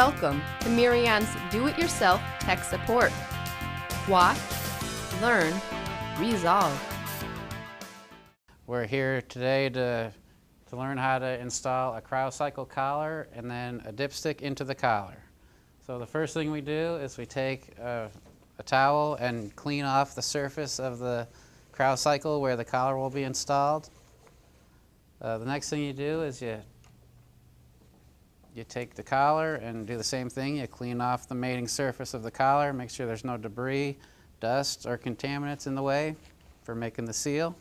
Welcome to Mirion's Do-It-Yourself Tech Support. Watch, learn, resolve. We're here today to learn how to install a cryo collar and then a dipstick into the collar. So the first thing we do is we take a towel and clean off the surface of the cryo where the collar will be installed. The next thing you do is you take the collar and do the same thing. You clean off the mating surface of the collar, make sure there's no debris, dust, or contaminants in the way for making the seal.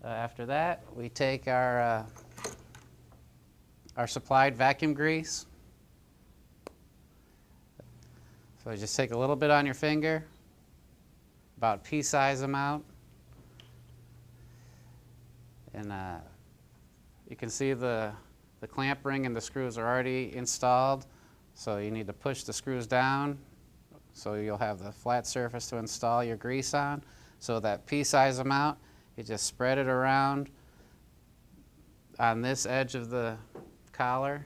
After that, we take our supplied vacuum grease. So just take a little bit on your finger, about pea-size amount, and you can see the clamp ring and the screws are already installed, so you need to push the screws down so you'll have the flat surface to install your grease on. So that pea-size amount, you just spread it around on this edge of the collar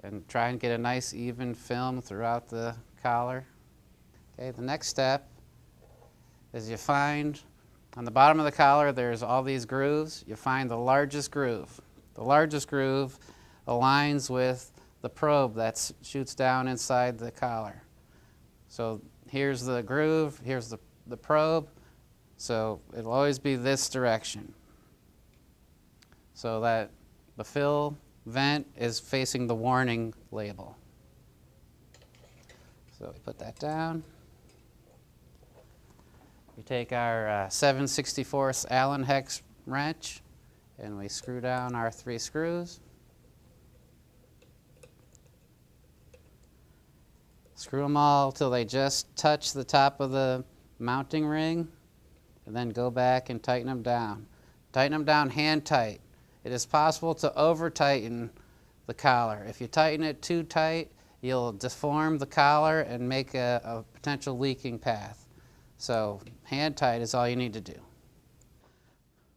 and try and get a nice even film throughout the collar. Okay, the next step is you find on the bottom of the collar there's all these grooves. You find the largest groove. The largest groove aligns with the probe that shoots down inside the collar. So here's the groove, here's the probe, so it'll always be this direction, so that the fill vent is facing the warning label. So we put that down. We take our 7/64 Allen hex wrench and we screw down our 3 screws. Screw them all till they just touch the top of the mounting ring, and then go back and tighten them down. Tighten them down hand tight. It is possible to over tighten the collar. If you tighten it too tight, you'll deform the collar and make a potential leaking path. So hand tight is all you need to do.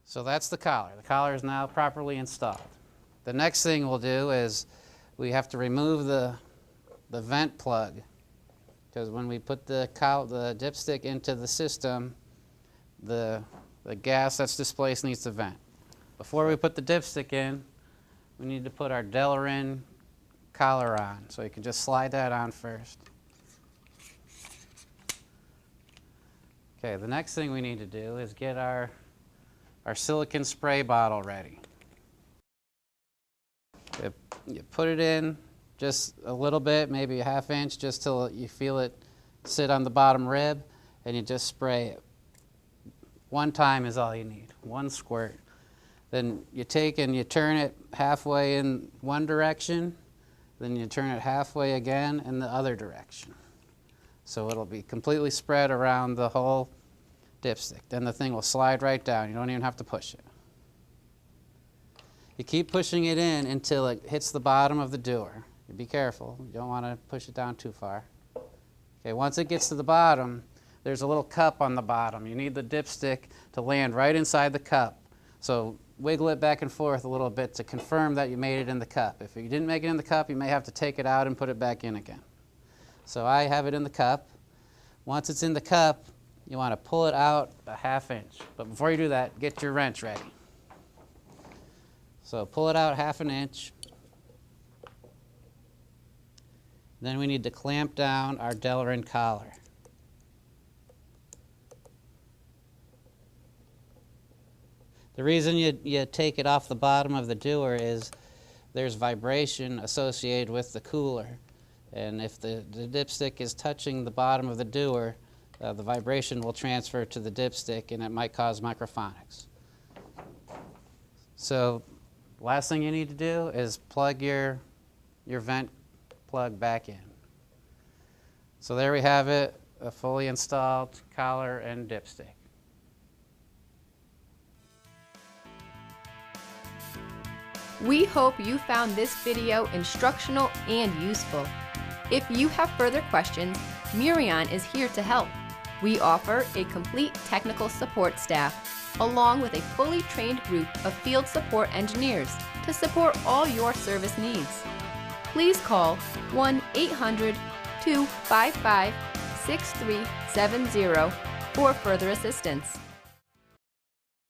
So that's the collar. The collar is now properly installed. The next thing we'll do is we have to remove the vent plug, because when we put the dipstick into the system, the gas that's displaced needs to vent. Before we put the dipstick in, we need to put our Delrin collar on. So you can just slide that on first. Okay, the next thing we need to do is get our silicone spray bottle ready. You put it in just a little bit, maybe a ½ inch, just till you feel it sit on the bottom rib, and you just spray it. One time is all you need, 1 squirt. Then you take and you turn it halfway in one direction, then you turn it halfway again in the other direction. So it'll be completely spread around the whole dipstick. Then the thing will slide right down. You don't even have to push it. You keep pushing it in until it hits the bottom of the dewar. Be careful. You don't want to push it down too far. Okay, once it gets to the bottom, there's a little cup on the bottom. You need the dipstick to land right inside the cup. So wiggle it back and forth a little bit to confirm that you made it in the cup. If you didn't make it in the cup, you may have to take it out and put it back in again. So I have it in the cup. Once it's in the cup, you want to pull it out a ½ inch. But before you do that, get your wrench ready. So pull it out ½ inch. Then we need to clamp down our Delrin collar. The reason you take it off the bottom of the dewar is there's vibration associated with the cooler. And if the dipstick is touching the bottom of the dewar, the vibration will transfer to the dipstick and it might cause microphonics. So last thing you need to do is plug your vent plug back in. So there we have it, a fully installed collar and dipstick. We hope you found this video instructional and useful. If you have further questions, Mirion is here to help. We offer a complete technical support staff. along with a fully trained group of field support engineers to support all your service needs. Please call 1-800-255-6370 for further assistance.